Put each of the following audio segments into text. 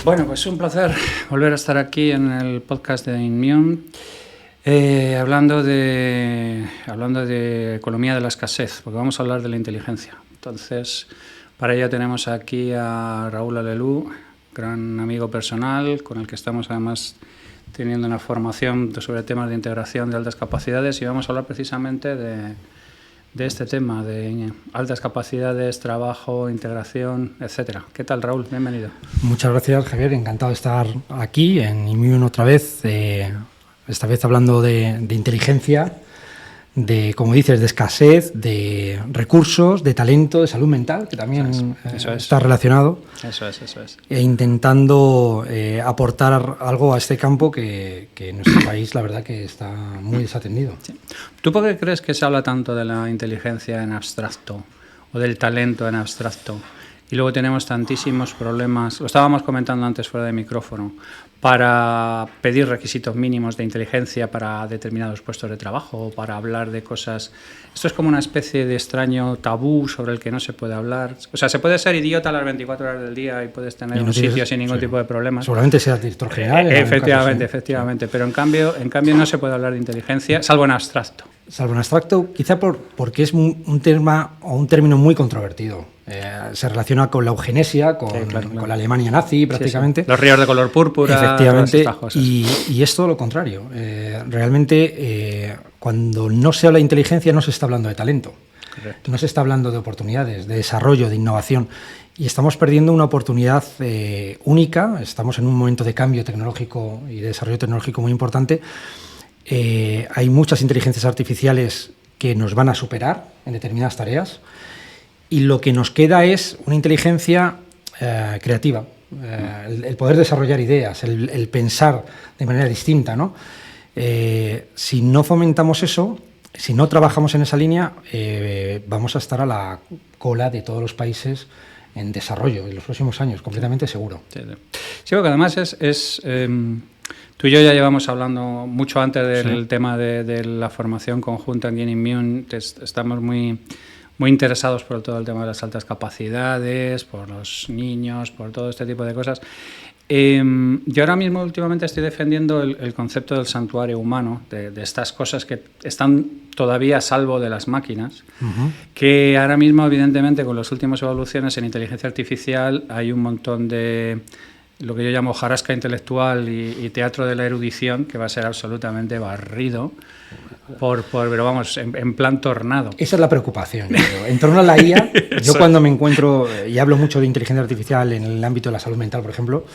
Bueno, pues un placer volver a estar aquí en el podcast de Inmune, hablando de economía de la escasez, porque vamos a hablar de la inteligencia. Entonces, para ello tenemos aquí a Raúl Alelú, gran amigo personal, con el que estamos además teniendo una formación sobre temas de integración de altas capacidades, y vamos a hablar precisamente de este tema, de altas capacidades, trabajo, integración, etcétera. ¿Qué tal, Raúl? Bienvenido. Muchas gracias, Javier. Encantado de estar aquí en Immune otra vez, esta vez hablando de inteligencia, de, como dices, de escasez, de recursos, de talento, de salud mental, que también está relacionado. Eso es. E intentando aportar algo a este campo que en nuestro país, la verdad, que está muy desatendido. Sí. ¿Tú por qué crees que se habla tanto de la inteligencia en abstracto o del talento en abstracto? Y luego tenemos tantísimos problemas, lo estábamos comentando antes fuera de micrófono, para pedir requisitos mínimos de inteligencia para determinados puestos de trabajo o para hablar de cosas. Esto es como una especie de extraño tabú sobre el que no se puede hablar. O sea, se puede ser idiota las 24 horas del día y puedes tener un sitio sin ningún tipo de problemas. Seguramente sea director general. Efectivamente. Pero en cambio no se puede hablar de inteligencia, salvo en abstracto. Salvo en abstracto, quizá porque es un tema o un término muy controvertido. Se relaciona con la eugenesia, con la Alemania nazi prácticamente. Sí. Los ríos de color púrpura. Efectivamente, y es todo lo contrario. Realmente, cuando no se habla de inteligencia, no se está hablando de talento. Correcto. No se está hablando de oportunidades, de desarrollo, de innovación. Y estamos perdiendo una oportunidad única. Estamos en un momento de cambio tecnológico y de desarrollo tecnológico muy importante. Hay muchas inteligencias artificiales que nos van a superar en determinadas tareas, y lo que nos queda es una inteligencia creativa, el poder desarrollar ideas, el pensar de manera distinta, ¿no? Si no fomentamos eso, si no trabajamos en esa línea, vamos a estar a la cola de todos los países en desarrollo en los próximos años, completamente seguro. Sí, porque además tú y yo ya llevamos hablando mucho antes del tema de la formación conjunta en Immune. Estamos muy interesados por todo el tema de las altas capacidades, por los niños, por todo este tipo de cosas. Yo ahora mismo últimamente estoy defendiendo el concepto del santuario humano, de estas cosas que están todavía a salvo de las máquinas, que ahora mismo, evidentemente, con las últimas evoluciones en inteligencia artificial hay un montón de lo que yo llamo jarasca intelectual y teatro de la erudición, que va a ser absolutamente barrido, pero vamos, en plan tornado. Esa es la preocupación. En torno a la IA, yo cuando me encuentro, y hablo mucho de inteligencia artificial en el ámbito de la salud mental, por ejemplo,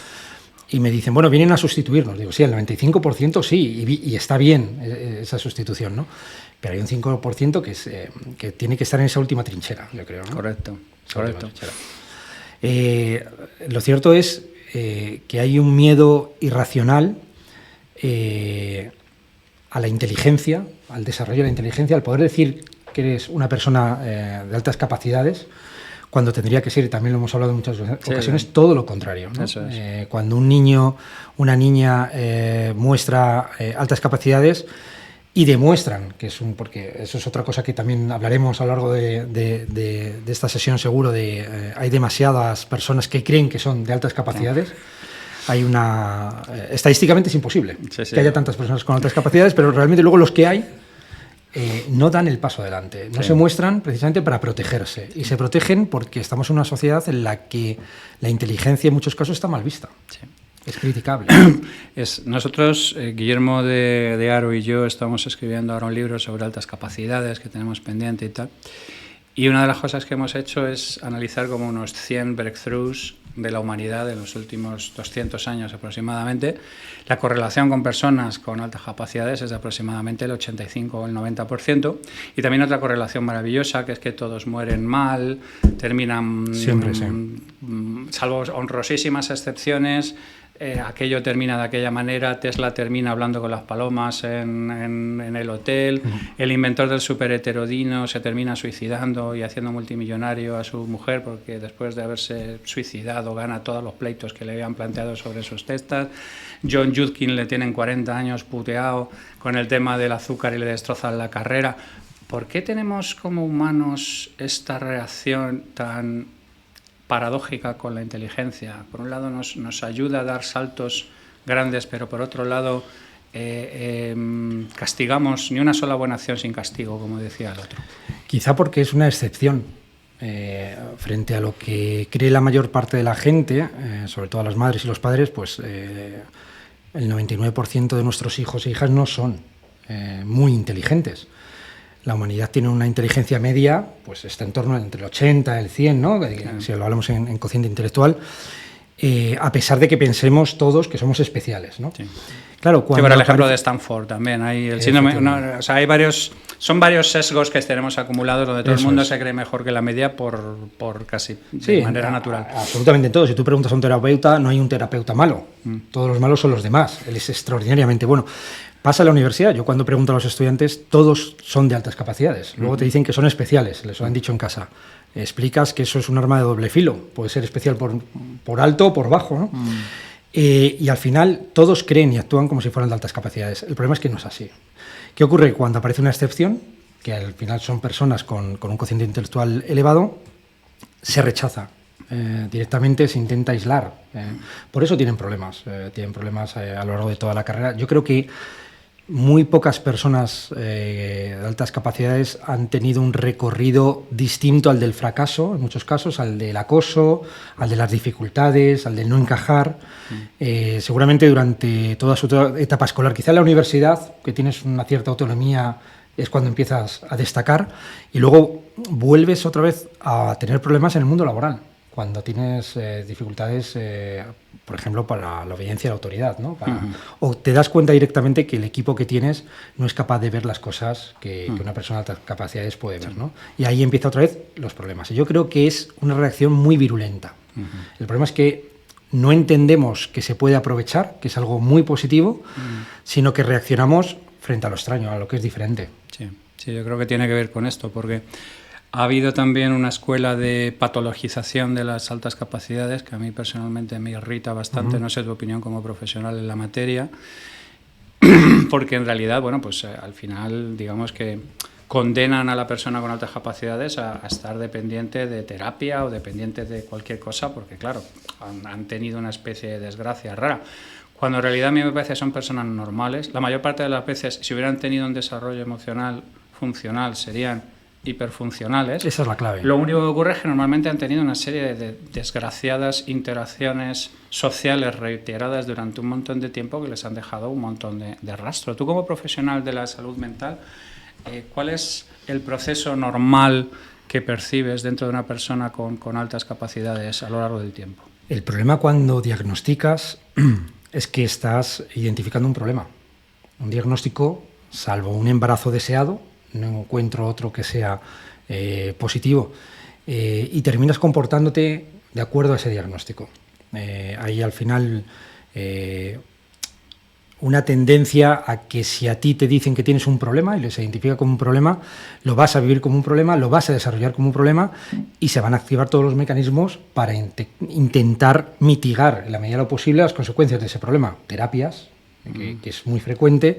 y me dicen, bueno, vienen a sustituirnos. Digo, sí, el 95% sí, y está bien esa sustitución, ¿no? Pero hay un 5% que tiene que estar en esa última trinchera, yo creo, ¿no? Correcto. Lo cierto es que hay un miedo irracional a la inteligencia, al desarrollo de la inteligencia, al poder decir que eres una persona de altas capacidades, cuando tendría que ser, y también lo hemos hablado en muchas ocasiones, todo lo contrario, ¿no? Eso es. Cuando un niño, una niña muestra altas capacidades y demuestran que porque eso es otra cosa que también hablaremos a lo largo de esta sesión seguro, hay demasiadas personas que creen que son de altas capacidades. Hay estadísticamente es imposible que haya tantas personas con altas capacidades, pero realmente luego los que hay no dan el paso adelante, no se muestran precisamente para protegerse, y se protegen porque estamos en una sociedad en la que la inteligencia en muchos casos está mal vista. Sí. Es criticable. Nosotros, Guillermo de Haro y yo, estamos escribiendo ahora un libro sobre altas capacidades que tenemos pendiente y tal. Y una de las cosas que hemos hecho es analizar como unos 100 breakthroughs de la humanidad en los últimos 200 años aproximadamente. La correlación con personas con altas capacidades es de aproximadamente el 85 o el 90%. Y también otra correlación maravillosa, que es que todos mueren mal, terminan, siempre, salvo honrosísimas excepciones, aquello termina de aquella manera. Tesla termina hablando con las palomas en el hotel. El inventor del superheterodino se termina suicidando y haciendo multimillonario a su mujer, porque después de haberse suicidado gana todos los pleitos que le habían planteado sobre sus testas. John Judkin le tienen 40 años puteado con el tema del azúcar y le destrozan la carrera. ¿Por qué tenemos como humanos esta reacción tan paradójica con la inteligencia. Por un lado nos ayuda a dar saltos grandes, pero por otro lado castigamos ni una sola buena acción sin castigo, como decía el otro. Quizá porque es una excepción frente a lo que cree la mayor parte de la gente, sobre todo las madres y los padres, pues el 99% de nuestros hijos e hijas no son muy inteligentes. La humanidad tiene una inteligencia media, pues está en torno entre el 80 y el 100, ¿no? Si lo hablamos en cociente intelectual, a pesar de que pensemos todos que somos especiales, ¿no? Sí. Claro, cuando el ejemplo de Stanford también, hay el síndrome, o sea, hay varios sesgos que tenemos acumulados donde todo el mundo se cree mejor que la media por casi de manera natural. Absolutamente todo. Si tú preguntas a un terapeuta, no hay un terapeuta malo. Todos los malos son los demás. Él es extraordinariamente bueno. Pasa en la universidad. Yo cuando pregunto a los estudiantes, todos son de altas capacidades. Luego te dicen que son especiales, les lo han dicho en casa. Explicas que eso es un arma de doble filo. Puede ser especial por alto o por bajo, ¿no? Y al final todos creen y actúan como si fueran de altas capacidades. El problema es que no es así. ¿Qué ocurre? Cuando aparece una excepción, que al final son personas con un cociente intelectual elevado, se rechaza. Directamente se intenta aislar. Por eso tienen problemas a lo largo de toda la carrera. Yo creo que muy pocas personas de altas capacidades han tenido un recorrido distinto al del fracaso, en muchos casos, al del acoso, al de las dificultades, al del no encajar. Seguramente durante toda su etapa escolar, quizá en la universidad, que tienes una cierta autonomía, es cuando empiezas a destacar, y luego vuelves otra vez a tener problemas en el mundo laboral, cuando tienes dificultades, por ejemplo, para la obediencia a la autoridad, ¿no? O te das cuenta directamente que el equipo que tienes no es capaz de ver las cosas que una persona de altas capacidades puede ver, ¿no? Y ahí empieza otra vez los problemas. Y yo creo que es una reacción muy virulenta. El problema es que no entendemos que se puede aprovechar, que es algo muy positivo, sino que reaccionamos frente a lo extraño, a lo que es diferente. Sí, yo creo que tiene que ver con esto, porque ha habido también una escuela de patologización de las altas capacidades que a mí personalmente me irrita bastante, no sé tu opinión como profesional en la materia, porque en realidad, bueno, pues al final, digamos que condenan a la persona con altas capacidades a estar dependiente de terapia o dependiente de cualquier cosa, porque claro, han tenido una especie de desgracia rara. Cuando en realidad a mí me parece que son personas normales, la mayor parte de las veces, si hubieran tenido un desarrollo emocional funcional, serían hiperfuncionales. Esa es la clave. Lo único que ocurre es que normalmente han tenido una serie de desgraciadas interacciones sociales reiteradas durante un montón de tiempo que les han dejado un montón de rastro. Tú como profesional de la salud mental, ¿cuál es el proceso normal que percibes dentro de una persona con altas capacidades a lo largo del tiempo? El problema cuando diagnosticas es que estás identificando un problema. Un diagnóstico, salvo un embarazo deseado, no encuentro otro que sea positivo, y terminas comportándote de acuerdo a ese diagnóstico. Hay al final una tendencia a que si a ti te dicen que tienes un problema y les identifica como un problema, lo vas a vivir como un problema, lo vas a desarrollar como un problema y se van a activar todos los mecanismos para intentar mitigar en la medida de lo posible las consecuencias de ese problema. Terapias, que es muy frecuente.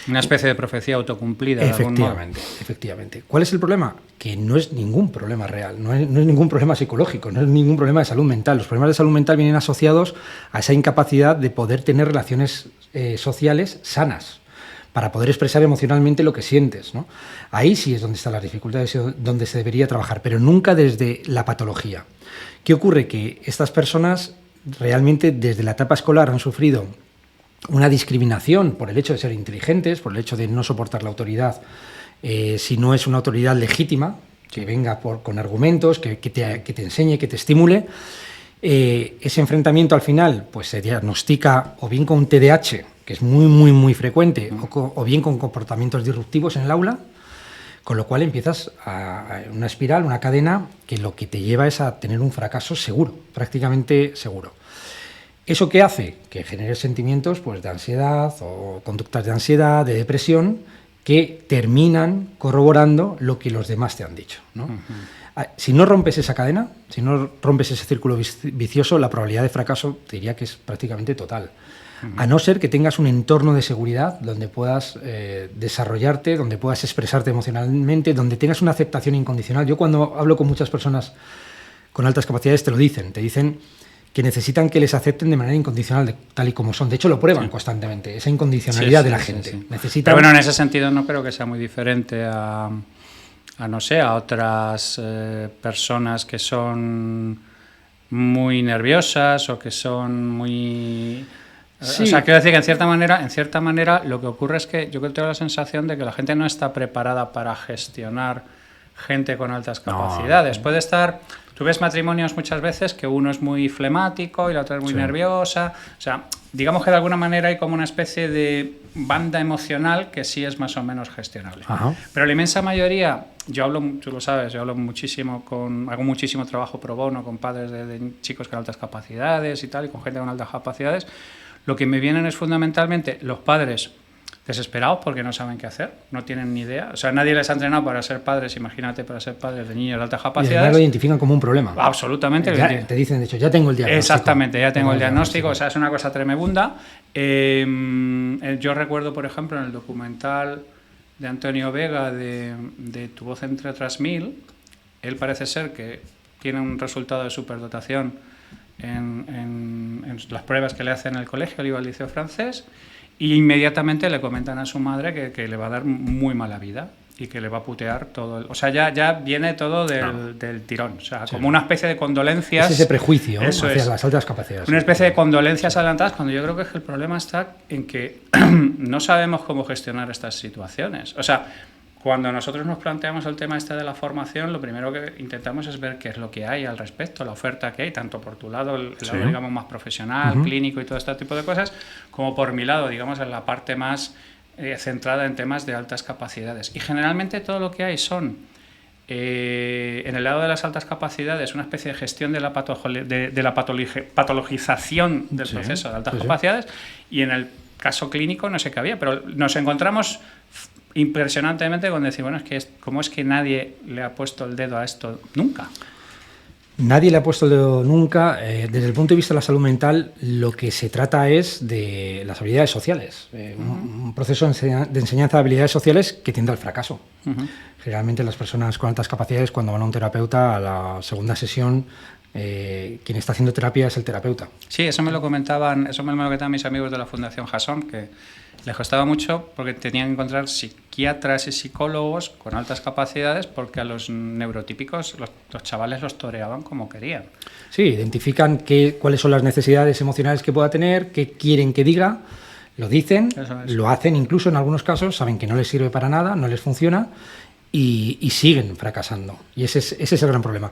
Una especie de profecía autocumplida. Efectivamente. ¿Cuál es el problema? Que no es ningún problema real, no es ningún problema psicológico, no es ningún problema de salud mental. Los problemas de salud mental vienen asociados a esa incapacidad de poder tener relaciones sociales sanas, para poder expresar emocionalmente lo que sientes, ¿no? Ahí sí es donde están las dificultades, donde se debería trabajar, pero nunca desde la patología. ¿Qué ocurre? Que estas personas realmente desde la etapa escolar han sufrido una discriminación por el hecho de ser inteligentes, por el hecho de no soportar la autoridad, si no es una autoridad legítima, que venga con argumentos, que te enseñe, que te estimule. Ese enfrentamiento al final pues se diagnostica o bien con un TDAH, que es muy frecuente, o bien con comportamientos disruptivos en el aula, con lo cual empiezas a una espiral, una cadena, que lo que te lleva es a tener un fracaso seguro, prácticamente seguro. ¿Eso qué hace? Que genere sentimientos pues, de ansiedad o conductas de ansiedad, de depresión, que terminan corroborando lo que los demás te han dicho, ¿no? Si no rompes esa cadena, si no rompes ese círculo vicioso, la probabilidad de fracaso te diría que es prácticamente total. A no ser que tengas un entorno de seguridad donde puedas desarrollarte, donde puedas expresarte emocionalmente, donde tengas una aceptación incondicional. Yo cuando hablo con muchas personas con altas capacidades te lo dicen, te dicen que necesitan que les acepten de manera incondicional, tal y como son. De hecho, lo prueban constantemente, esa incondicionalidad de la gente. Necesitan... Pero bueno, en ese sentido no creo que sea muy diferente a no sé, a otras personas que son muy nerviosas o que son muy... Sí. O sea, quiero decir que en cierta manera lo que ocurre es que yo creo que tengo la sensación de que la gente no está preparada para gestionar gente con altas capacidades. Puede estar... Tú ves matrimonios muchas veces que uno es muy flemático y la otra es muy nerviosa. O sea, digamos que de alguna manera hay como una especie de banda emocional que sí es más o menos gestionable. Ajá. Pero la inmensa mayoría, yo hablo, tú lo sabes, yo hablo muchísimo hago muchísimo trabajo pro bono con padres de chicos con altas capacidades y tal, y con gente con altas capacidades. Lo que me vienen es fundamentalmente los padres desesperados porque no saben qué hacer, no tienen ni idea. O sea, nadie les ha entrenado para ser padres, imagínate, para ser padres de niños de altas capacidades. Y además lo identifican como un problema. Absolutamente. Te dicen, de hecho, ya tengo el diagnóstico. Exactamente, ya tengo el diagnóstico. O sea, es una cosa tremenda. Yo recuerdo, por ejemplo, en el documental de Antonio Vega de Tu voz entre otras mil, él parece ser que tiene un resultado de superdotación en las pruebas que le hacen en el colegio, él iba al liceo francés, y inmediatamente le comentan a su madre que le va a dar muy mala vida y que le va a putear todo. O sea, ya viene todo del tirón. O sea, como una especie de condolencias. Es ese prejuicio eso hacia es, las altas capacidades. Una especie de condolencias adelantadas, cuando yo creo que el problema está en que no sabemos cómo gestionar estas situaciones. O sea, cuando nosotros nos planteamos el tema de la formación, lo primero que intentamos es ver qué es lo que hay al respecto, la oferta que hay, tanto por tu lado, el lado, digamos, más profesional, clínico y todo este tipo de cosas, como por mi lado, digamos, en la parte más centrada en temas de altas capacidades. Y generalmente todo lo que hay son, en el lado de las altas capacidades, una especie de gestión de la patologización del proceso de altas capacidades, y en el caso clínico no sé qué había, pero nos encontramos impresionantemente con decir, bueno, ¿cómo es que nadie le ha puesto el dedo a esto nunca? Nadie le ha puesto el dedo nunca. Desde el punto de vista de la salud mental, lo que se trata es de las habilidades sociales. Un proceso de enseñanza de habilidades sociales que tiende al fracaso. Generalmente las personas con altas capacidades, cuando van a un terapeuta, a la segunda sesión, quien está haciendo terapia es el terapeuta. Sí, eso me lo comentaban mis amigos de la Fundación Jason, que les costaba mucho porque tenían que encontrar psiquiatras y psicólogos con altas capacidades, porque a los neurotípicos los chavales los toreaban como querían. Sí, identifican cuáles son las necesidades emocionales que pueda tener, qué quieren que diga, lo dicen, lo hacen, incluso en algunos casos saben que no les sirve para nada, no les funciona y siguen fracasando. Y ese es el gran problema.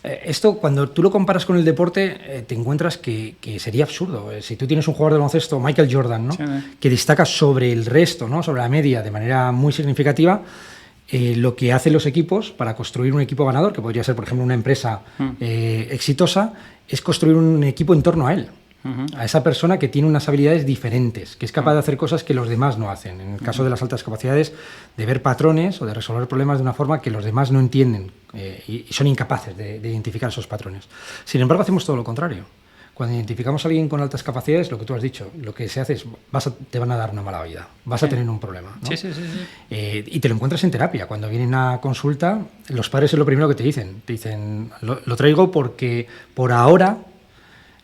Esto, cuando tú lo comparas con el deporte, te encuentras que sería absurdo. Si tú tienes un jugador de baloncesto, Michael Jordan, ¿no? Sí, que destaca sobre el resto, ¿no? Sobre la media de manera muy significativa, lo que hacen los equipos para construir un equipo ganador, que podría ser, por ejemplo, una empresa exitosa, es construir un equipo en torno a él. A esa persona que tiene unas habilidades diferentes, que es capaz de hacer cosas que los demás no hacen. En el caso de las altas capacidades, de ver patrones o de resolver problemas de una forma que los demás no entienden y son incapaces de identificar esos patrones. Sin embargo, hacemos todo lo contrario. Cuando identificamos a alguien con altas capacidades, lo que tú has dicho, lo que se hace es, te van a dar una mala vida, vas a tener un problema, ¿no? Sí. Y te lo encuentras en terapia. Cuando vienen a consulta, los padres es lo primero que te dicen. Te dicen, lo traigo porque por ahora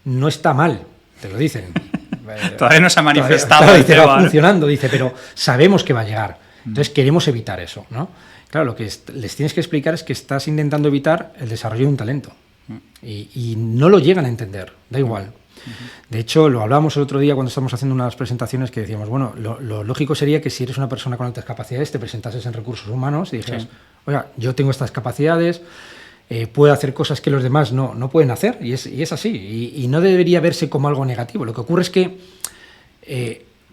no está mal, te lo dicen. Todavía no se ha manifestado. Todavía va funcionando, dice, pero sabemos que va a llegar. Entonces queremos evitar eso, ¿no? Claro, lo que les tienes que explicar es que estás intentando evitar el desarrollo de un talento. Y no lo llegan a entender, da igual. De hecho, lo hablábamos el otro día cuando estábamos haciendo unas presentaciones, que decíamos, bueno, lo lógico sería que si eres una persona con altas capacidades te presentases en recursos humanos y dijeras, oiga, yo tengo estas capacidades, puedo hacer cosas que los demás no pueden hacer, y es así, y no debería verse como algo negativo. Lo que ocurre es que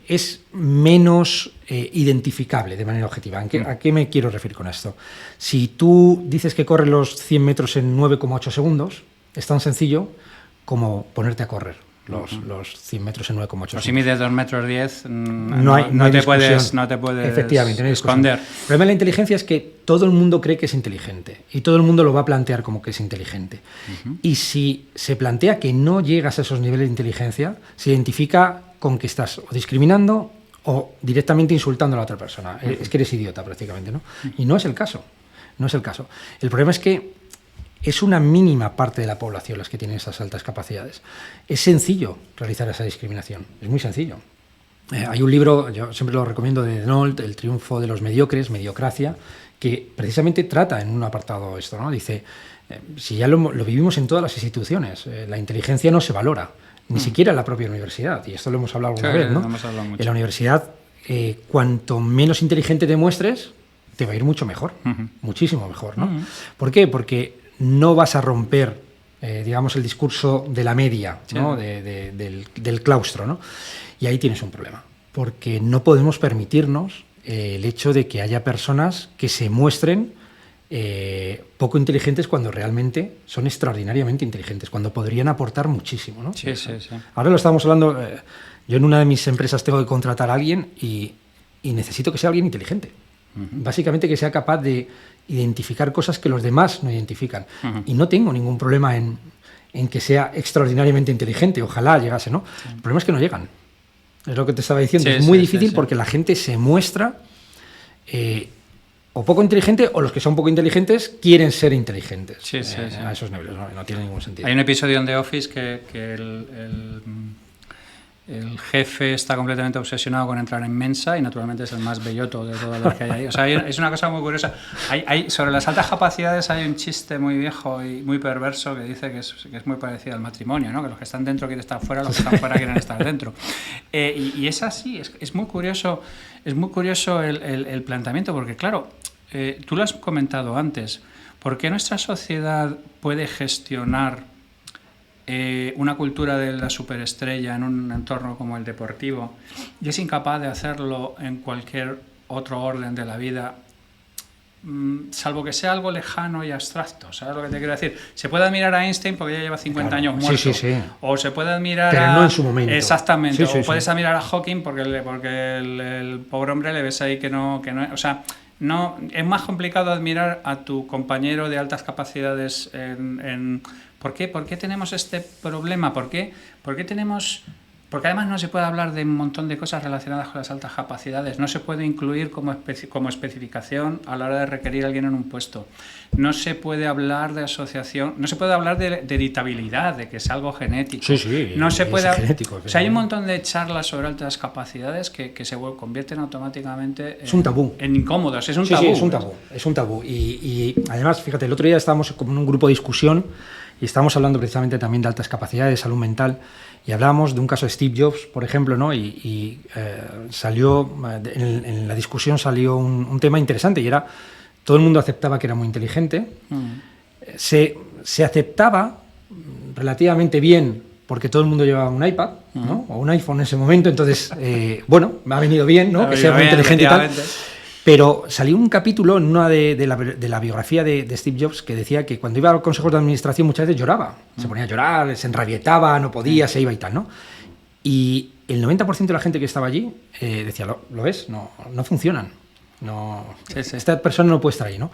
es menos identificable de manera objetiva. ¿A qué me quiero referir con esto? Si tú dices que corres los 100 metros en 9,8 segundos, es tan sencillo como ponerte a correr los 100 metros en 9,8 segundos. Si mides 2,10 metros, no te puedes efectivamente, esconder. El problema de la inteligencia es que todo el mundo cree que es inteligente y todo el mundo lo va a plantear como que es inteligente. Y si se plantea que no llegas a esos niveles de inteligencia, se identifica con que estás o discriminando o directamente insultando a la otra persona. Es que eres idiota prácticamente, ¿no? Y no es el caso. No es el caso. El problema es que es una mínima parte de la población las que tienen esas altas capacidades. Es sencillo realizar esa discriminación, es muy sencillo. Hay un libro, yo siempre lo recomiendo, de Denault, El triunfo de los mediocres, Mediocracia, que precisamente trata en un apartado esto, ¿no? Dice, si ya lo vivimos en todas las instituciones, la inteligencia no se valora, ni siquiera en la propia universidad, y esto lo hemos hablado alguna vez, ¿no? Hemos hablado mucho. En la universidad, cuanto menos inteligente te muestres, te va a ir mucho mejor, muchísimo mejor, ¿no? ¿Por qué? Porque no vas a romper, digamos, el discurso de la media, ¿no? Del claustro, ¿no? Y ahí tienes un problema, porque no podemos permitirnos el hecho de que haya personas que se muestren poco inteligentes cuando realmente son extraordinariamente inteligentes, cuando podrían aportar muchísimo, ¿no? Sí. Ahora lo estamos hablando, yo en una de mis empresas tengo que contratar a alguien y necesito que sea alguien inteligente. Básicamente que sea capaz de identificar cosas que los demás no identifican. Y no tengo ningún problema en que sea extraordinariamente inteligente, ojalá llegase, ¿no? El problema es que no llegan. Es lo que te estaba diciendo. Es muy difícil porque la gente se muestra o poco inteligente, o los que son poco inteligentes quieren ser inteligentes. A esos niveles, no tiene ningún sentido. Hay un episodio en The Office que el jefe está completamente obsesionado con entrar en Mensa y naturalmente es el más belloto de todos los que hay ahí. O sea, es una cosa muy curiosa. Sobre las altas capacidades hay un chiste muy viejo y muy perverso que dice que es muy parecido al matrimonio, ¿no? Que los que están dentro quieren estar fuera, los que están fuera quieren estar dentro. Y es así, es muy curioso, el planteamiento, porque claro, tú lo has comentado antes, ¿por qué nuestra sociedad puede gestionar una cultura de la superestrella en un entorno como el deportivo y es incapaz de hacerlo en cualquier otro orden de la vida, salvo que sea algo lejano y abstracto? ¿Sabes lo que te quiero decir? Se puede admirar a Einstein porque ya lleva 50 años muerto. Sí. O se puede admirar pero no en su momento. Exactamente. Puedes admirar a Hawking porque el pobre hombre le ves ahí que no... O sea, no, es más complicado admirar a tu compañero de altas capacidades ¿Por qué tenemos este problema? Porque además no se puede hablar de un montón de cosas relacionadas con las altas capacidades. No se puede incluir como especificación a la hora de requerir a alguien en un puesto. No se puede hablar de asociación, no se puede hablar de hereditabilidad, de que es algo genético. Sí, no se puede. Genético, o sea, hay un montón de charlas sobre altas capacidades que se convierten automáticamente es un tabú. En incómodos. Es un tabú. Sí, es un tabú. Y además, fíjate, el otro día estábamos como en un grupo de discusión y estábamos hablando precisamente también de altas capacidades, salud mental, y hablábamos de un caso de Steve Jobs, por ejemplo, ¿no? Y salió, en la discusión salió un tema interesante, y era, todo el mundo aceptaba que era muy inteligente, se aceptaba relativamente bien porque todo el mundo llevaba un iPad, ¿no? O un iPhone en ese momento, entonces, bueno, me ha venido bien, ¿no? Que sea muy inteligente y tal. Pero salió un capítulo en una de la biografía de Steve Jobs que decía que cuando iba a los consejos de administración muchas veces lloraba. Se ponía a llorar, se enrabietaba, no podía, se iba y tal, ¿no? Y el 90% de la gente que estaba allí decía, ¿lo ves? No funcionan. Esta persona no puede estar ahí, ¿no?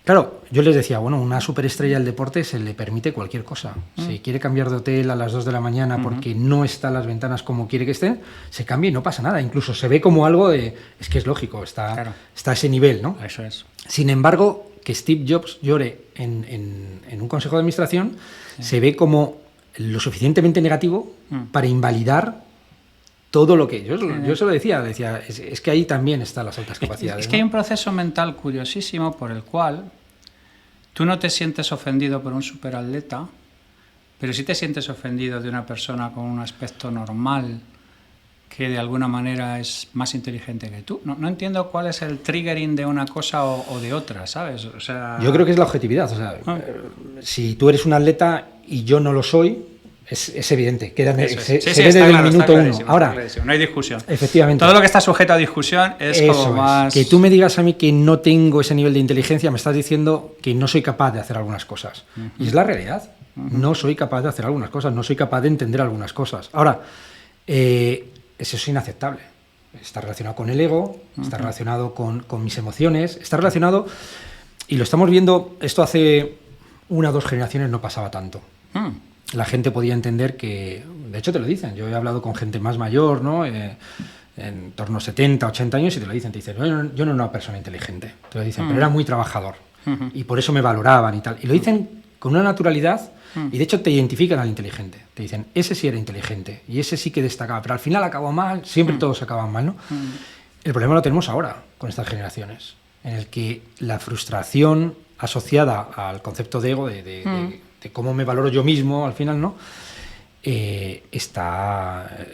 Claro, yo les decía, bueno, una superestrella del deporte se le permite cualquier cosa. Si quiere cambiar de hotel a las 2 de la mañana porque no están las ventanas como quiere que estén, se cambia y no pasa nada. Incluso se ve como algo de... Es que es lógico, está a ese nivel, ¿no? Eso es. Sin embargo, que Steve Jobs llore en un consejo de administración se ve como lo suficientemente negativo para invalidar todo lo que... Yo se lo decía, es que ahí también están las altas capacidades. Es que hay un proceso mental curiosísimo por el cual tú no te sientes ofendido por un superatleta, pero sí te sientes ofendido de una persona con un aspecto normal que de alguna manera es más inteligente que tú. No entiendo cuál es el triggering de una cosa o de otra, ¿sabes? O sea... Yo creo que es la objetividad. O sea, si tú eres un atleta y yo no lo soy... Es evidente, se ve desde el minuto uno. Ahora, no hay discusión. Efectivamente. Todo lo que está sujeto a discusión es como más... Que tú me digas a mí que no tengo ese nivel de inteligencia, me estás diciendo que no soy capaz de hacer algunas cosas. Y es la realidad. No soy capaz de hacer algunas cosas, no soy capaz de entender algunas cosas. Ahora, eso es inaceptable. Está relacionado con el ego, está relacionado con mis emociones, está relacionado... Y lo estamos viendo, esto hace 1 o 2 generaciones no pasaba tanto. La gente podía entender que, de hecho te lo dicen, yo he hablado con gente más mayor, ¿no? En torno a 70, 80 años y te lo dicen, te dicen, yo no era una persona inteligente, te lo dicen, pero era muy trabajador y por eso me valoraban y tal. Y lo dicen con una naturalidad, y de hecho te identifican al inteligente. Te dicen, ese sí era inteligente, y ese sí que destacaba, pero al final acabó mal, siempre todos acaban mal, ¿no? El problema lo tenemos ahora, con estas generaciones, en el que la frustración asociada al concepto de ego, de cómo me valoro yo mismo, al final, ¿no? Es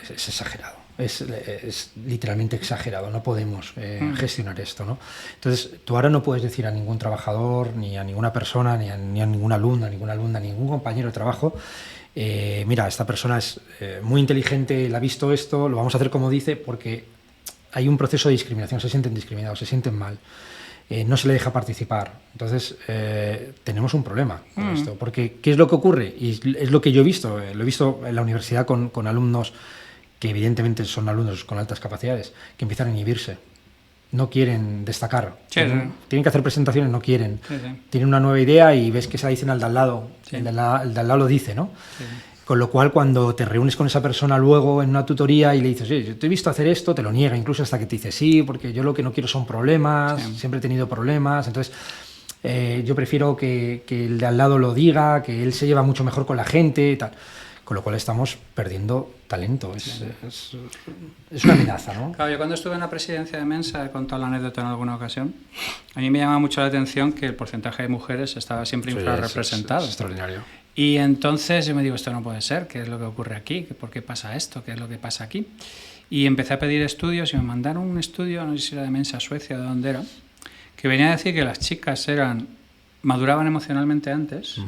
exagerado. Es literalmente exagerado, no podemos gestionar esto, ¿no? Entonces, tú ahora no puedes decir a ningún trabajador, ni a ninguna persona, ni a ninguna alumna, ningún compañero de trabajo, mira, esta persona es muy inteligente, le ha visto esto, lo vamos a hacer como dice, porque hay un proceso de discriminación, se sienten discriminados, se sienten mal, no se le deja participar. Entonces, tenemos un problema con esto, porque ¿qué es lo que ocurre? Y es lo que yo he visto, lo he visto en la universidad con alumnos que evidentemente son alumnos con altas capacidades, que empiezan a inhibirse. No quieren destacar. Sí, tienen que hacer presentaciones, no quieren. Sí. Tienen una nueva idea y ves que se la dicen al de al lado. Sí. El de al lado lo dice, ¿no? Sí. Con lo cual, cuando te reúnes con esa persona luego en una tutoría y le dices, oye, yo te he visto hacer esto, te lo niega, incluso hasta que te dice, sí, porque yo lo que no quiero son problemas, siempre he tenido problemas. Entonces, yo prefiero que el de al lado lo diga, que él se lleva mucho mejor con la gente y tal. Con lo cual estamos perdiendo talento. Es una amenaza, ¿no? Claro, yo cuando estuve en la presidencia de Mensa, he contado la anécdota en alguna ocasión, a mí me llama mucho la atención que el porcentaje de mujeres estaba siempre infrarrepresentado. Es extraordinario. Y entonces yo me digo, esto no puede ser, ¿qué es lo que ocurre aquí? ¿Por qué pasa esto? ¿Qué es lo que pasa aquí? Y empecé a pedir estudios y me mandaron un estudio, no sé si era de Mensa, Suecia, de dónde era, que venía a decir que las chicas maduraban emocionalmente antes.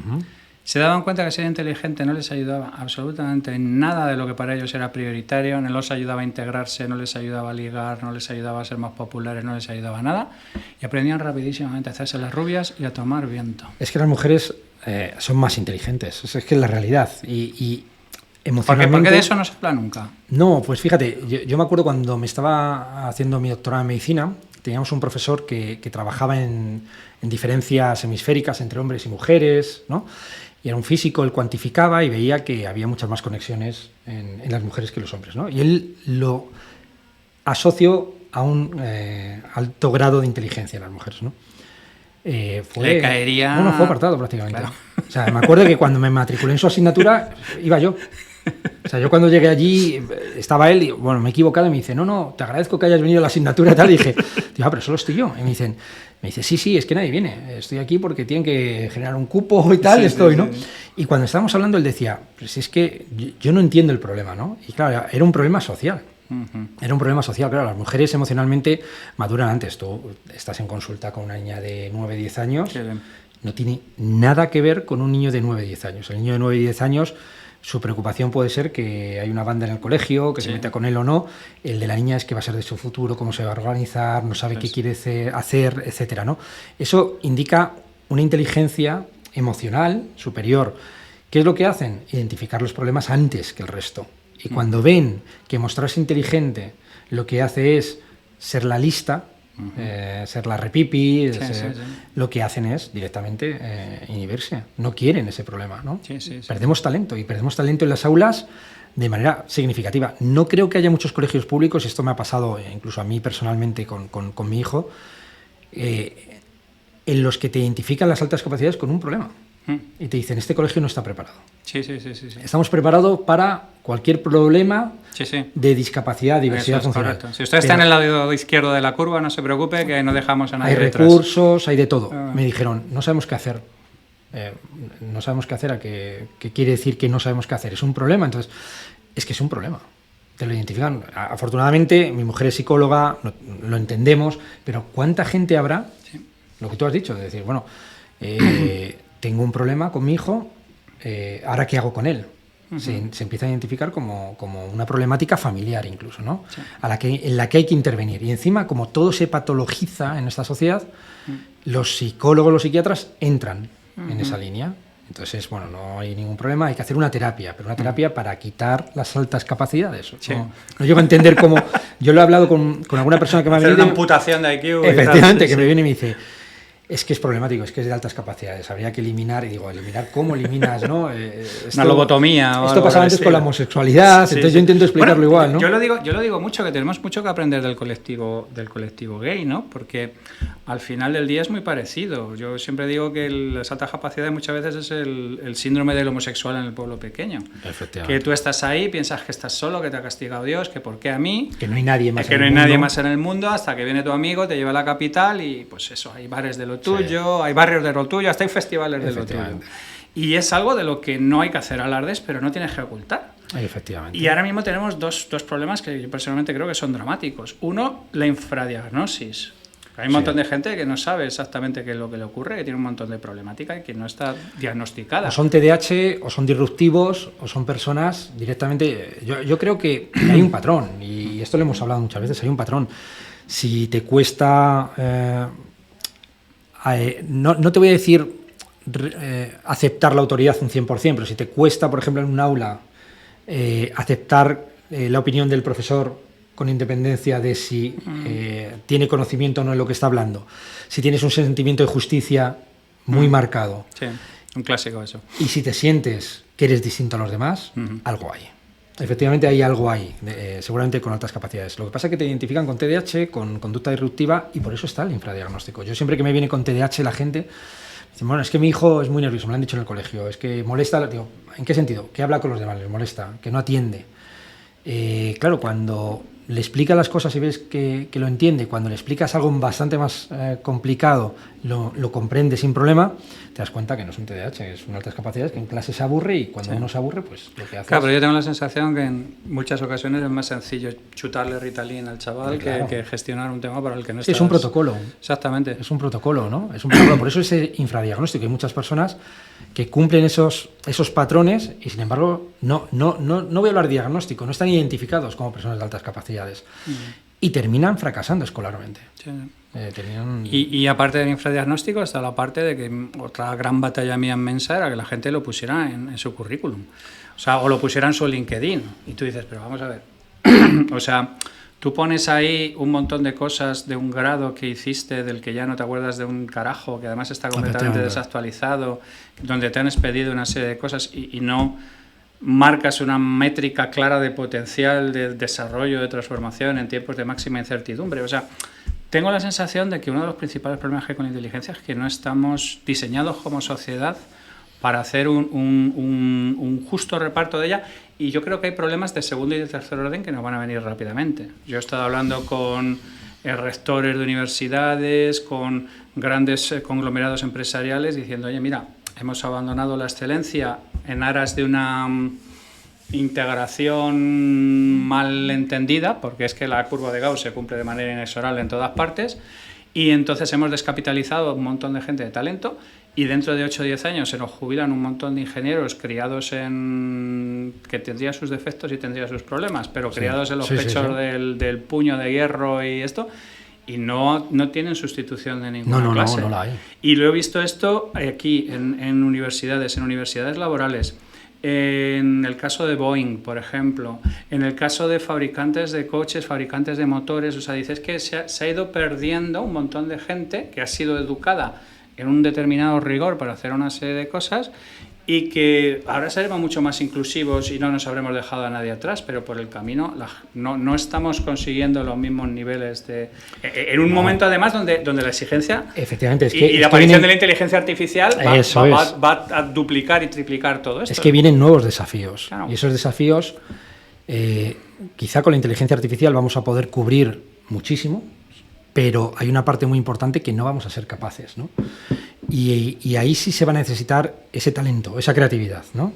Se daban cuenta que ser inteligente no les ayudaba absolutamente en nada de lo que para ellos era prioritario, no les ayudaba a integrarse, no les ayudaba a ligar, no les ayudaba a ser más populares, no les ayudaba a nada, y aprendían rapidísimamente a hacerse las rubias y a tomar viento. Es que las mujeres son más inteligentes, es que es la realidad, y emocionalmente... ¿Por qué de eso no se habla nunca? No, pues fíjate, yo me acuerdo cuando me estaba haciendo mi doctorado en medicina, teníamos un profesor que trabajaba en diferencias hemisféricas entre hombres y mujeres, ¿no? Y era un físico, él cuantificaba y veía que había muchas más conexiones en las mujeres que los hombres, ¿no? Y él lo asoció a un alto grado de inteligencia en las mujeres, ¿no? Le caería... No, fue apartado prácticamente. Claro. O sea, me acuerdo que cuando me matriculé en su asignatura, iba yo. O sea, yo cuando llegué allí, estaba él y, bueno, me he equivocado y me dice, no, te agradezco que hayas venido a la asignatura y tal. Y dije, pero solo estoy yo. Y me dice, sí, es que nadie viene. Estoy aquí porque tienen que generar un cupo y tal, sí, estoy, ¿no? Sí. Y cuando estábamos hablando, él decía, pues es que yo no entiendo el problema, ¿no? Y claro, era un problema social. Era un problema social, claro, las mujeres emocionalmente maduran antes. Tú estás en consulta con una niña de 9, 10 años, no tiene nada que ver con un niño de 9, 10 años. El niño de 9, 10 años, su preocupación puede ser que hay una banda en el colegio, que se meta con él o no. El de la niña es qué va a ser de su futuro, cómo se va a organizar, no sabe qué quiere hacer, etcétera, ¿no? Eso indica una inteligencia emocional superior. ¿Qué es lo que hacen? Identificar los problemas antes que el resto. Y cuando ven que mostrarse inteligente lo que hace es ser la lista, ser la repipi, lo que hacen es directamente inhibirse. No quieren ese problema, ¿no? Perdemos talento, y perdemos talento en las aulas de manera significativa. No creo que haya muchos colegios públicos, esto me ha pasado incluso a mí personalmente con mi hijo, en los que te identifican las altas capacidades con un problema. Y te dicen, este colegio no está preparado. Sí. Estamos preparados para cualquier problema de discapacidad, diversidad funcional. Correcto. Si usted está en el lado izquierdo de la curva, no se preocupe, que no dejamos a nadie detrás. Hay recursos, hay de todo. Me dijeron, no sabemos qué hacer. No sabemos qué hacer, ¿qué quiere decir que no sabemos qué hacer? ¿Es un problema? Entonces, es que es un problema. Te lo identifican. Afortunadamente, mi mujer es psicóloga, lo entendemos, pero ¿cuánta gente habrá? Lo que tú has dicho, de decir, bueno, tengo un problema con mi hijo, ¿ahora qué hago con él? Se empieza a identificar como una problemática familiar incluso, ¿no? En la que hay que intervenir. Y encima, como todo se patologiza en esta sociedad, los psicólogos, los psiquiatras entran en esa línea. Entonces, bueno, no hay ningún problema, hay que hacer una terapia, pero una terapia para quitar las altas capacidades. No llego a entender cómo... Yo lo he hablado con alguna persona que me ha venido... Hacer una amputación de IQ. Efectivamente, que me viene y me dice... Es que es problemático, es que es de altas capacidades. Habría que eliminar, y digo, eliminar, ¿cómo eliminas, no? Una lobotomía. Esto pasaba antes con la homosexualidad, entonces yo intento explicarlo igual, ¿no? Yo lo digo mucho, que tenemos mucho que aprender del colectivo gay, ¿no? Porque al final del día es muy parecido. Yo siempre digo que las altas capacidades muchas veces es el síndrome del homosexual en el pueblo pequeño. Efectivamente. Que tú estás ahí, piensas que estás solo, que te ha castigado Dios, que por qué a mí. Que no hay nadie más que no hay nadie más en el mundo, hasta que viene tu amigo, te lleva a la capital y pues eso, hay bares de lo tuyo, hay barrios de lo tuyo, hasta hay festivales de lo tuyo. Y es algo de lo que no hay que hacer alardes, pero no tienes que ocultar. Efectivamente. Y ahora mismo tenemos dos problemas que yo personalmente creo que son dramáticos. Uno, la infradiagnosis. Hay un montón de gente que no sabe exactamente qué es lo que le ocurre, que tiene un montón de problemática y que no está diagnosticada. O son TDAH, o son disruptivos, o son personas directamente... Yo creo que hay un patrón, y esto lo hemos hablado muchas veces, hay un patrón. Si te cuesta... no te voy a decir aceptar la autoridad un 100%, pero si te cuesta, por ejemplo, en un aula aceptar la opinión del profesor con independencia de si tiene conocimiento o no en lo que está hablando, si tienes un sentimiento de justicia muy marcado. Sí, un clásico eso. Y si te sientes que eres distinto a los demás, algo hay. Efectivamente hay algo ahí, seguramente con altas capacidades. Lo que pasa es que te identifican con TDAH, con conducta disruptiva, y por eso está el infradiagnóstico. Yo siempre que me viene con TDAH la gente dice, bueno, es que mi hijo es muy nervioso, me lo han dicho en el colegio, es que molesta, digo, ¿en qué sentido? Que habla con los demás, les molesta, que no atiende. Claro, cuando le explicas las cosas y ves que lo entiende, cuando le explicas algo bastante más complicado, lo comprende sin problema, te das cuenta que no es un TDAH, es una altas capacidades, que en clase se aburre y cuando uno se aburre, pues lo que hace. Claro, pero yo tengo la sensación que en muchas ocasiones es más sencillo chutarle Ritalin al chaval que gestionar un tema para el que no estás... Es un protocolo. Exactamente. Es un protocolo, ¿no? Es un protocolo. Por eso ese infradiagnóstico. Hay muchas personas que cumplen esos patrones y, sin embargo, no voy a hablar de diagnóstico, no están identificados como personas de altas capacidades y terminan fracasando escolarmente. Sí. Tenían... Y aparte del infradiagnóstico está la parte de que otra gran batalla mía inmensa era que la gente lo pusiera en su currículum, o lo pusiera en su LinkedIn, y tú dices, pero vamos a ver, o sea, tú pones ahí un montón de cosas de un grado que hiciste del que ya no te acuerdas de un carajo, que además está completamente desactualizado, donde te han expedido una serie de cosas y no marcas una métrica clara de potencial de desarrollo, de transformación en tiempos de máxima incertidumbre. O sea, tengo la sensación de que uno de los principales problemas que hay con la inteligencia es que no estamos diseñados como sociedad para hacer un justo reparto de ella, y yo creo que hay problemas de segundo y de tercer orden que nos van a venir rápidamente. Yo he estado hablando con rectores de universidades, con grandes conglomerados empresariales, diciendo, oye, mira, hemos abandonado la excelencia en aras de una integración mal entendida, porque es que la curva de Gauss se cumple de manera inexorable en todas partes, y entonces hemos descapitalizado un montón de gente de talento, y dentro de 8 o 10 años se nos jubilan un montón de ingenieros criados en... que tendrían sus defectos y tendrían sus problemas, pero criados en los pechos del puño de hierro y esto, y no tienen sustitución de ninguna clase. No la hay. Y lo he visto esto aquí en universidades laborales. En el caso de Boeing, por ejemplo, en el caso de fabricantes de coches, fabricantes de motores, o sea, dices que se ha ido perdiendo un montón de gente que ha sido educada en un determinado rigor para hacer una serie de cosas, y que ahora seremos mucho más inclusivos y no nos habremos dejado a nadie atrás, pero por el camino no estamos consiguiendo los mismos niveles en un momento además donde la exigencia efectivamente, y la aparición de la inteligencia artificial va a duplicar y triplicar todo esto. Es que vienen nuevos desafíos, claro. Y esos desafíos quizá con la inteligencia artificial vamos a poder cubrir muchísimo, pero hay una parte muy importante que no vamos a ser capaces, ¿no? Y ahí sí se va a necesitar ese talento, esa creatividad, ¿no?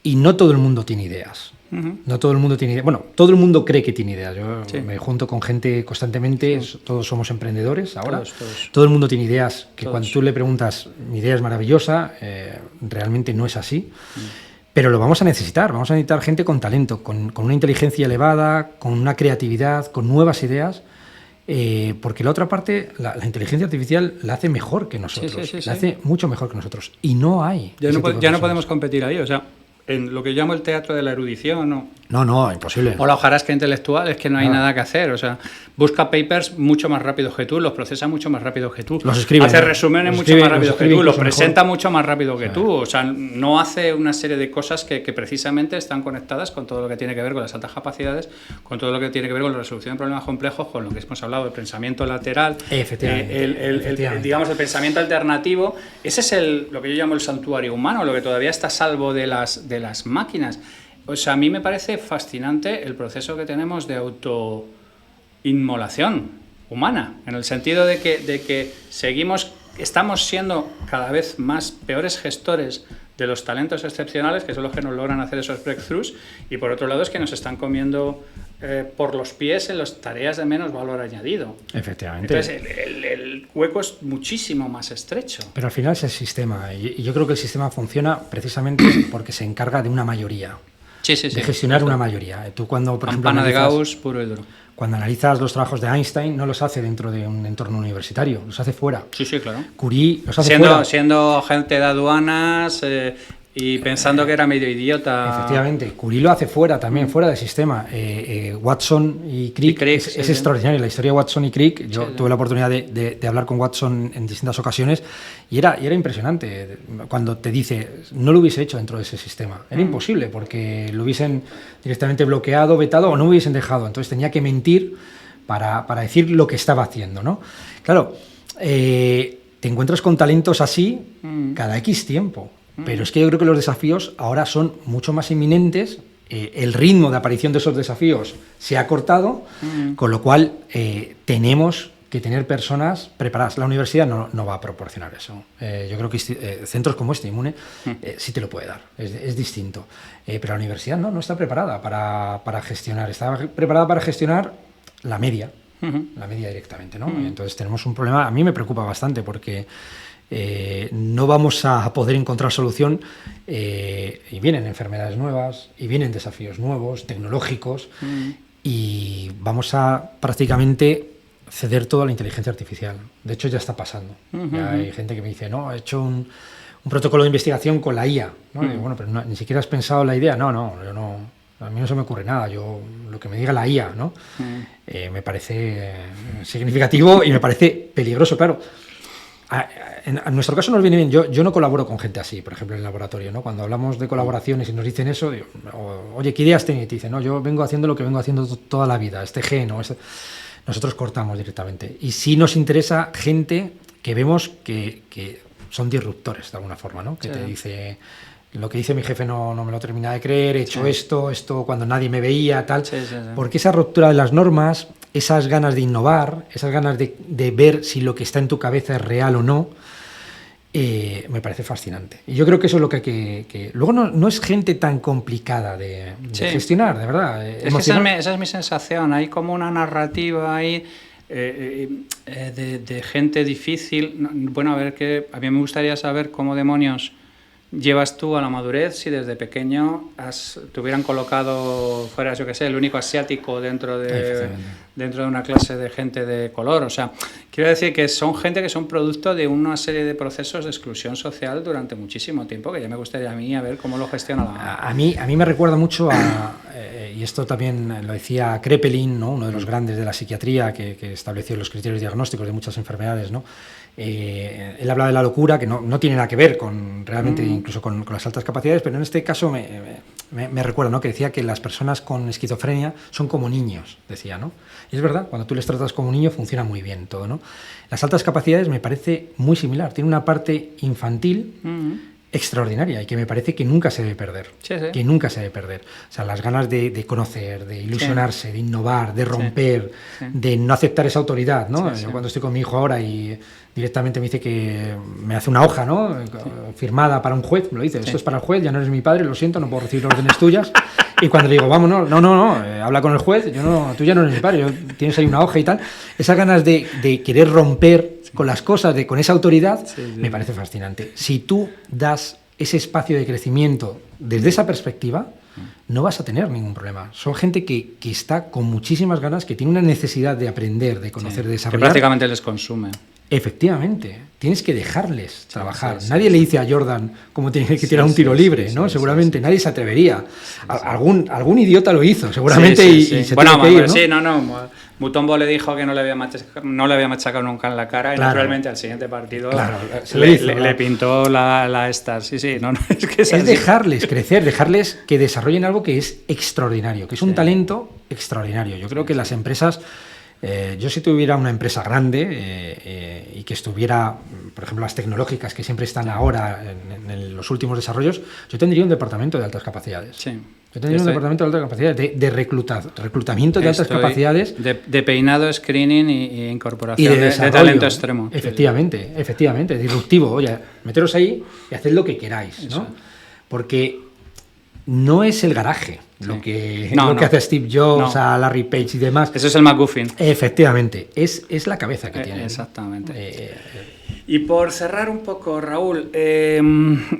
Y no todo el mundo tiene ideas. No todo el mundo tiene ideas. Bueno, todo el mundo cree que tiene ideas. Yo me junto con gente constantemente, todos somos emprendedores ahora. Todos. Todo el mundo tiene ideas que cuando tú le preguntas, mi idea es maravillosa, realmente no es así. Pero lo vamos a necesitar gente con talento, con una inteligencia elevada, con una creatividad, con nuevas ideas. Porque la otra parte, la inteligencia artificial la hace mejor que nosotros, la hace mucho mejor que nosotros, y no hay. Ya no podemos competir ahí, o sea, en lo que yo llamo el teatro de la erudición, ¿no? No, imposible. O la hojarasca intelectual, es que no hay nada que hacer. O sea, busca papers mucho más rápido que tú, los procesa mucho más rápido que tú. Los escribe. Hace resúmenes mucho más rápido que tú, los presenta mucho más rápido que tú. O sea, no hace una serie de cosas que precisamente están conectadas con todo lo que tiene que ver con las altas capacidades, con todo lo que tiene que ver con la resolución de problemas complejos, con lo que hemos hablado del pensamiento lateral, Efectivamente. digamos, el pensamiento alternativo. Ese es lo que yo llamo el santuario humano, lo que todavía está a salvo de las máquinas. O sea, a mí me parece fascinante el proceso que tenemos de autoinmolación humana, en el sentido de que estamos siendo cada vez más peores gestores de los talentos excepcionales, que son los que nos logran hacer esos breakthroughs, y por otro lado es que nos están comiendo por los pies en las tareas de menos valor añadido. Efectivamente. Entonces el hueco es muchísimo más estrecho. Pero al final es el sistema, y yo creo que el sistema funciona precisamente porque se encarga de una mayoría. Sí, de gestionar una mayoría. Tú cuando, por Campana ejemplo, de Gauss, puro y duro. Cuando analizas los trabajos de Einstein, no los hace dentro de un entorno universitario, los hace fuera. Sí, claro. Curie los hace fuera. Siendo gente de aduanas y pensando que era medio idiota. Efectivamente, Curie lo hace fuera también, fuera del sistema. Watson y Crick es extraordinario. La historia de Watson y Crick, yo tuve la oportunidad de hablar con Watson en distintas ocasiones y era impresionante cuando te dice, no lo hubiese hecho dentro de ese sistema. Era imposible porque lo hubiesen directamente bloqueado, vetado o no lo hubiesen dejado. Entonces tenía que mentir para decir lo que estaba haciendo, ¿no? Claro, te encuentras con talentos así cada X tiempo. Pero es que yo creo que los desafíos ahora son mucho más inminentes, el ritmo de aparición de esos desafíos se ha cortado, con lo cual tenemos que tener personas preparadas. La universidad no va a proporcionar eso. Yo creo que centros como Immune sí te lo puede dar, es distinto. Pero la universidad no está preparada para gestionar, está preparada para gestionar la media directamente, ¿no? Entonces tenemos un problema, a mí me preocupa bastante porque no vamos a poder encontrar solución y vienen enfermedades nuevas y vienen desafíos nuevos, tecnológicos y vamos a prácticamente ceder todo a la inteligencia artificial. De hecho ya está pasando. Ya hay gente que me dice, no, he hecho un protocolo de investigación con la IA, ¿no? Y digo, bueno, pero ni siquiera has pensado la idea. No, yo no, a mí no se me ocurre nada. Yo lo que me diga la IA, ¿no? Me parece significativo y me parece peligroso, claro. En nuestro caso nos viene bien. Yo no colaboro con gente así, por ejemplo, en el laboratorio, ¿no? Cuando hablamos de colaboraciones y nos dicen eso, digo, oye, ¿qué ideas tenéis? Y te dicen, no, yo vengo haciendo lo que vengo haciendo toda la vida, este gen o este... Nosotros cortamos directamente. Y sí nos interesa gente que vemos que son disruptores de alguna forma, ¿no? Que te dice, lo que dice mi jefe no me lo termina de creer, he hecho esto cuando nadie me veía, tal. Porque esa ruptura de las normas, esas ganas de innovar, esas ganas de ver si lo que está en tu cabeza es real o no, me parece fascinante. Y yo creo que eso es lo que hay que... Luego no es gente tan complicada de gestionar, de verdad. Es que esa es mi sensación. Hay como una narrativa ahí de gente difícil. Bueno, a mí me gustaría saber cómo demonios llevas tú a la madurez si desde pequeño te hubieran colocado, fueras, yo que sé, el único asiático dentro de una clase de gente de color. O sea, quiero decir que son gente que son producto de una serie de procesos de exclusión social durante muchísimo tiempo, que ya me gustaría a mí a ver cómo lo gestiona la... A mí me recuerda mucho y esto también lo decía Kraepelin, ¿no? Uno de los grandes de la psiquiatría que estableció los criterios diagnósticos de muchas enfermedades, ¿no? Él habla de la locura, que no tiene nada que ver con realmente incluso con las altas capacidades, pero en este caso me recuerda, ¿no? Que decía que las personas con esquizofrenia son como niños, decía, ¿no? Y es verdad, cuando tú les tratas como un niño funciona muy bien todo, ¿no? Las altas capacidades me parece muy similar, tiene una parte infantil extraordinaria y que me parece que nunca se debe perder. Que nunca se debe perder. O sea, las ganas de conocer, de ilusionarse, de innovar, de romper, de no aceptar esa autoridad, ¿no? Yo cuando estoy con mi hijo ahora y directamente me dice que me hace una hoja, ¿no? Firmada para un juez, me lo dice, esto es para el juez, ya no eres mi padre, lo siento, no puedo recibir órdenes tuyas. Y cuando le digo, vámonos, no, habla con el juez, tú ya no eres mi padre, tienes ahí una hoja y tal. Esas ganas de querer romper con las cosas, con esa autoridad, me parece fascinante. Si tú das ese espacio de crecimiento desde esa perspectiva, no vas a tener ningún problema. Son gente que está con muchísimas ganas, que tiene una necesidad de aprender, de conocer, de desarrollar. Que prácticamente les consume. Efectivamente, tienes que dejarles trabajar. Nadie le dice a Jordan cómo tiene que tirar un tiro libre, ¿no? Seguramente nadie se atrevería. Algún idiota lo hizo, seguramente, y se bueno, tuvo que ir, ¿no? sí, no. Mutombo le dijo que no le había machacado nunca en la cara, y naturalmente al siguiente partido le pintó la esta. Sí, no, es que es dejarles crecer, dejarles que desarrollen algo que es extraordinario, que es un talento extraordinario. Yo creo que las empresas... yo si tuviera una empresa grande y que estuviera, por ejemplo, las tecnológicas que siempre están ahora en los últimos desarrollos, yo tendría un departamento de altas capacidades. Sí. Yo tendría un departamento de altas capacidades, de reclutamiento de altas capacidades. De peinado, screening y incorporación de talento extremo. Efectivamente, disruptivo. Oye, meteros ahí y haced lo que queráis, ¿no? Porque no es el garaje lo que hace Steve Jobs, a Larry Page y demás. Eso es el McGuffin. Efectivamente, es la cabeza que tiene. Exactamente. Y por cerrar un poco, Raúl,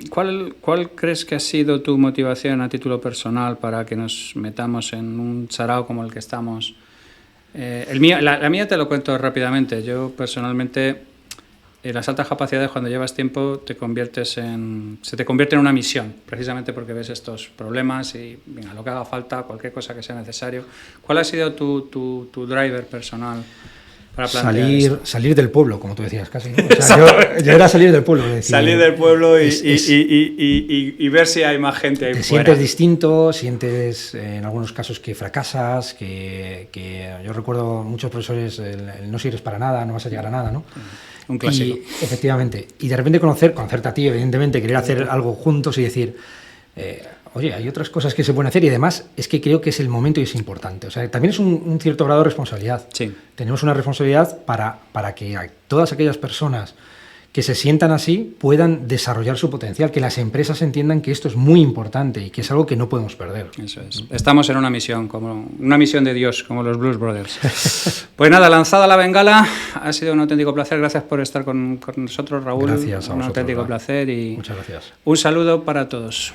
¿cuál crees que ha sido tu motivación a título personal para que nos metamos en un sarao como el que estamos? La mía te lo cuento rápidamente. Yo personalmente, las altas capacidades, cuando llevas tiempo, se te convierte en una misión, precisamente porque ves estos problemas y venga, lo que haga falta, cualquier cosa que sea necesario. ¿Cuál ha sido tu driver personal? Para salir del pueblo, como tú decías, casi, ¿no? O sea, yo era salir del pueblo. Decir, salir del pueblo y ver si hay más gente ahí te fuera. Sientes distinto, sientes en algunos casos que fracasas, que yo recuerdo muchos profesores, el no sirves para nada, no vas a llegar a nada, ¿no? Un clásico. Y, efectivamente. Y de repente conocerte a ti, evidentemente, querer hacer algo juntos y decir... oye, hay otras cosas que se pueden hacer y además es que creo que es el momento y es importante. O sea, también es un cierto grado de responsabilidad. Sí. Tenemos una responsabilidad para que todas aquellas personas que se sientan así puedan desarrollar su potencial, que las empresas entiendan que esto es muy importante y que es algo que no podemos perder. Eso es. Estamos en una misión, como una misión de Dios, como los Blues Brothers. Pues nada, lanzada la bengala, ha sido un auténtico placer. Gracias por estar con nosotros, Raúl. Gracias a vosotros, un auténtico placer y muchas gracias. Un saludo para todos.